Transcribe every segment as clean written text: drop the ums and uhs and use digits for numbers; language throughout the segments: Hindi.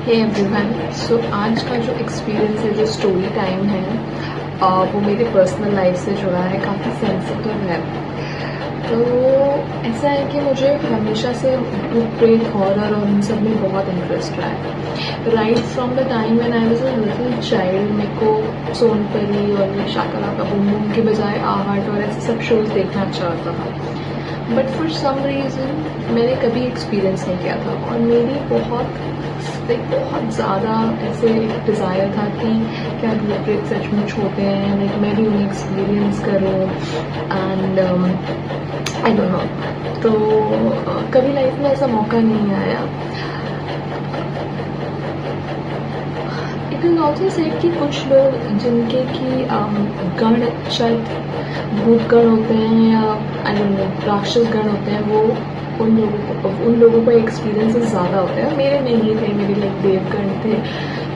हे एवरीवन, सो आज का जो एक्सपीरियंस है, जो स्टोरी टाइम है, वो मेरे पर्सनल लाइफ से जुड़ा है, काफ़ी सेंसिटिव है। तो ऐसा है कि मुझे हमेशा से बुक प्रेट हॉरर और इन सब में बहुत इंटरेस्ट रहा है। Right from the time when I was a little child मेरे को सोनपरी और शाका लाका बूम बूम के बजाय आहट और ऐसे सब शोज़ देखना अच्छा लगता था। बट फॉर सम रीज़न मैंने कभी एक्सपीरियंस नहीं किया था और मेरी बहुत ज़्यादा ऐसे एक डिज़ायर था कि क्या भूत प्रेत सचमुच होते हैं, लाइक मैं भी उन्हें एक्सपीरियंस करूँ एंड आई डोंट नो। तो कभी लाइफ में ऐसा मौका नहीं आया। इट इज़ ऑल्सो सेड कि कुछ लोग जिनके कि गण शायद भूत गण होते हैं या आई डोंट नो राक्षस गण होते हैं, वो उन लोगों को एक्सपीरियंसेस ज़्यादा होते हैं। मेरे नहीं थे, मेरे लाइक देवगण थे,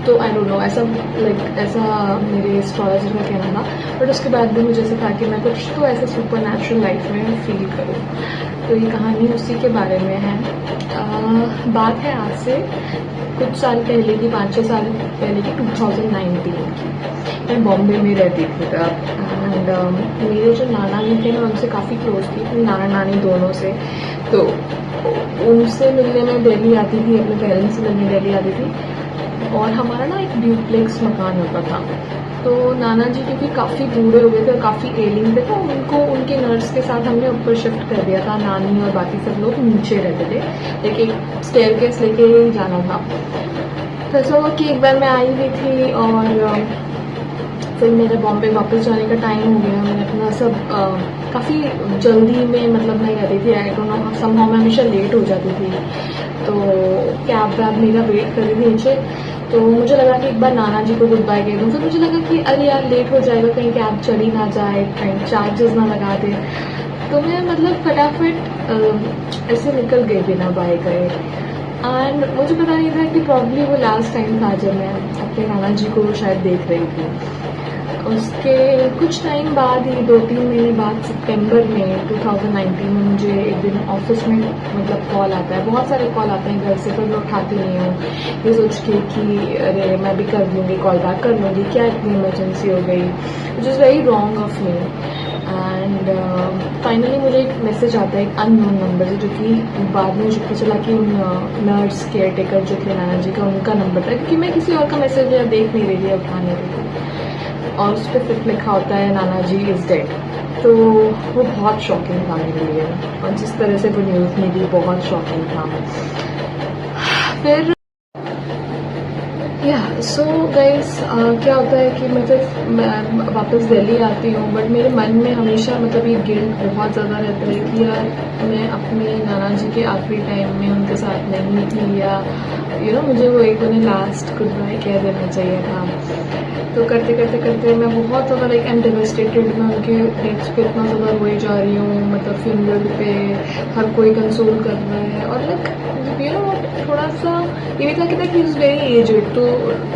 तो आई डोंट नो ऐसा मेरे एस्ट्रोलॉजर का कहना था। बट उसके बाद भी मुझे ऐसा था कि मैं कुछ तो ऐसा सुपर नेचुरल लाइफ में फील करूँ। तो ये कहानी उसी के बारे में है। बात है आज से कुछ साल पहले की, 5-6 साल पहले की, 2019 की। मैं बॉम्बे में रहती थी तब एंड मेरे जो नाना जी थे मैं उनसे काफ़ी क्लोज थी, नाना नानी दोनों से। तो उनसे मिलने में दिल्ली आती थी, अपने पेरेंट्स से मिलने दिल्ली आती थी। और हमारा ना एक ड्यूप्लेक्स मकान होता था। तो नाना जी क्योंकि काफ़ी बूढ़े हो गए थे और काफ़ी एलिंग थे, तो उनको उनके नर्स के साथ हमने ऊपर शिफ्ट कर दिया था। नानी और बाकी सब लोग नीचे रहते थे, लेकिन एक स्टेयरकेस लेके जाना था। तो ऐसा हुआ कि एक बार मैं आई हुई थी और फिर मेरे बॉम्बे वापस जाने का टाइम हो गया। मैंने अपना सब काफ़ी जल्दी में, मतलब मैं कहती थी आई डोंट नो समहाउ मैं हमेशा लेट हो जाती थी। तो कैब वैब मेरा वेट कर रही थी नीचे। तो मुझे लगा कि एक बार नाना जी को गुड बाय कह दूँ। फिर मुझे लगा कि अरे यार लेट हो जाएगा, कहीं कैब चली ना जाए, कहीं चार्जेस ना लगा दे। तो मैं मतलब फटाफट ऐसे निकल गई बिना बाय करे। एंड मुझे पता नहीं था कि प्रॉब्ली वो लास्ट टाइम था जब मैं अपने नाना जी को शायद देख रही थी। उसके कुछ टाइम बाद ही, 2-3 महीने बाद, सितंबर में 2019 में मुझे एक दिन ऑफिस में मतलब कॉल आता है। बहुत सारे कॉल आते हैं घर से, पर मैं उठाती नहीं हूँ ये सोच के कि अरे मैं भी कर लूँगी, कॉल बैक कर लूँगी, क्या इतनी इमरजेंसी हो गई, which is very wrong of me. And finally मुझे एक मैसेज आता है एक अननोन नंबर से, जो कि बाद में मुझे पता चला कि उन नर्स केयर टेकर जो थे नाना जी का, उनका नंबर था, क्योंकि मैं किसी और का मैसेज या देख नहीं रही थी, उठा नहीं रही थी। और उस पर फिर लिखा होता है नाना जी इज़ डेड। तो वो बहुत शॉकिंग था मेरे लिए, और जिस तरह से वो न्यूज़ मिली बहुत शॉकिंग था। फिर सो गाइस क्या होता है कि मतलब मैं वापस दिल्ली आती हूँ, बट मेरे मन में हमेशा मतलब ये गिल्ट बहुत ज़्यादा रहता है कि यार मैं अपने नाना जी के आखिरी टाइम में उनके साथ नहीं थी, या मुझे वो एक उन्हें लास्ट गुड बाय कह देना चाहिए था। तो करते करते करते मैं बहुत ज़्यादा लाइक आई एम डेवास्टेटेड। मैं उनके डेथ्स पे इतना ज़्यादा रोई जा रही हूँ, मतलब फ्यूनरल पे हर कोई कंसोल कर रहा है। और लाइक थोड़ा सा ये भी था कि ही इज़ वेरी एज्ड, तो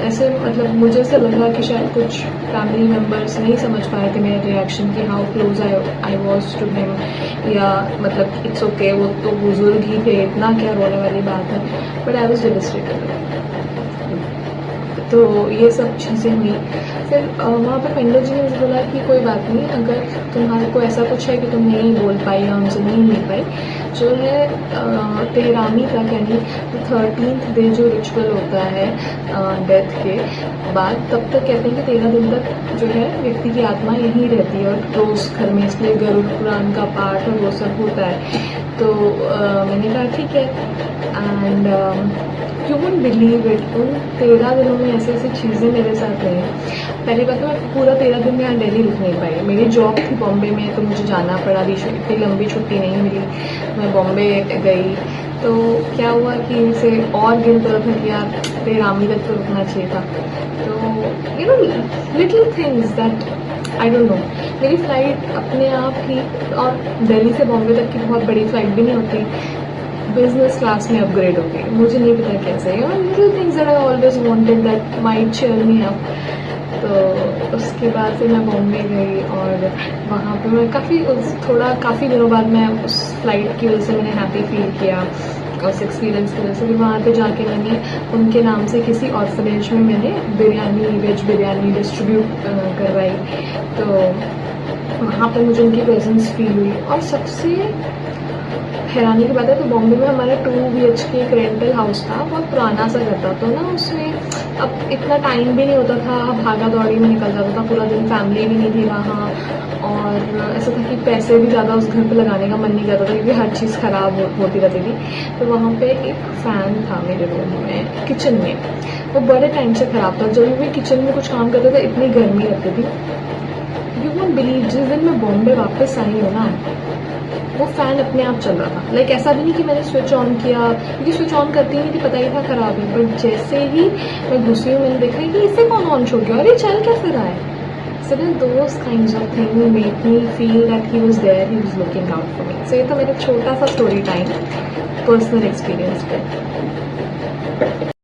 ऐसे मतलब मुझे ऐसा लगा कि शायद कुछ फैमिली मेम्बर्स नहीं समझ पाए थे मेरे रिएक्शन की, how close I was to him, या मतलब इट्स ओके, वो तो बुजुर्ग ही थे, इतना क्या रोने वाली बात है। But I was devastated. तो ये सब चीज़ें हुई। फिर वहाँ पर पंडित जी ने मुझे बोला कि कोई बात नहीं, अगर तुम्हारे को ऐसा कुछ है कि तुम नहीं बोल पाई या उनसे नहीं मिल पाई, जो है तेहरामी तक, यानी 13th डे जो रिचुअल होता है डेथ के बाद, तब तक कहते हैं कि 13 दिन तक जो है व्यक्ति की आत्मा यहीं रहती है, और रोज़ घर में, इसलिए गरुड़ पुराण का पाठ और वो सब होता है। तो मैंने कहा ठीक है। And you wouldn't believe it, उन 13 दिनों में ऐसी ऐसी चीज़ें मेरे साथ रही। पहली बात तो मैं पूरा 13 दिन यहाँ दिल्ली रुक नहीं पाई। मेरी जॉब थी बॉम्बे में, तो मुझे जाना पड़ा, इतनी लंबी छुट्टी नहीं मिली, मैं बॉम्बे गई। तो क्या हुआ कि इसे और गिल्ट था कि यार तेहरामी तक तो रुकना चाहिए था। तो little things that I don't know. मेरी फ़्लाइट अपने आप ही, और दिल्ली से बॉम्बे तक की बहुत बड़ी फ़्लाइट भी नहीं होती, बिजनेस क्लास में अपग्रेड हो गई। मुझे नहीं पता कैसे, little things that I always wanted that might cheer me up. तो उसके बाद फिर मैं बॉम्बे गई और वहाँ पे मैं काफ़ी दिनों बाद मैं उस फ्लाइट की वजह से मैंने हैप्पी फील किया उस एक्सपीरियंस की वजह से। फिर वहाँ पे जाके मैंने उनके नाम से किसी ऑर्फनेज में मैंने वेज बिरयानी डिस्ट्रीब्यूट करवाई। तो वहाँ पे मुझे उनकी प्रेजेंस फील हुई। और सबसे हैरानी की बात है तो बॉम्बे में हमारा 2 BHK एक रेंटल हाउस था, बहुत पुराना सा घर था। तो ना उसमें अब इतना टाइम भी नहीं होता था, भागा दौड़ी में निकल जाता था पूरा दिन, फैमिली भी नहीं थी वहाँ। और ऐसा था कि पैसे भी ज़्यादा उस घर पे लगाने का मन नहीं करता था क्योंकि हर चीज़ ख़राब होती रहती थी। तो वहाँ पे एक फ़ैन था मेरे रूम में, किचन में, वो बड़े टाइम से ख़राब था। जब भी किचन में कुछ काम करते थे इतनी गर्मी लगती थी। यू वोंट बिलीव, जिस दिन मैं बॉम्बे वापस आई हूँ ना, वो फ़ैन अपने आप चल रहा था। लाइक ऐसा भी नहीं कि मैंने स्विच ऑन किया, क्योंकि स्विच ऑन करती ही नहीं थी, पता ही था ख़राब है। बट जैसे ही मैं घुसी हूँ मैंने देखा कि इसे कौन ऑन छोड़ गया और ये चल कैसे रहा है। So then those kinds of things made me feel that he was there, he was looking out for me. So ये था मेरा छोटा सा स्टोरी टाइम पर्सनल एक्सपीरियंस पे।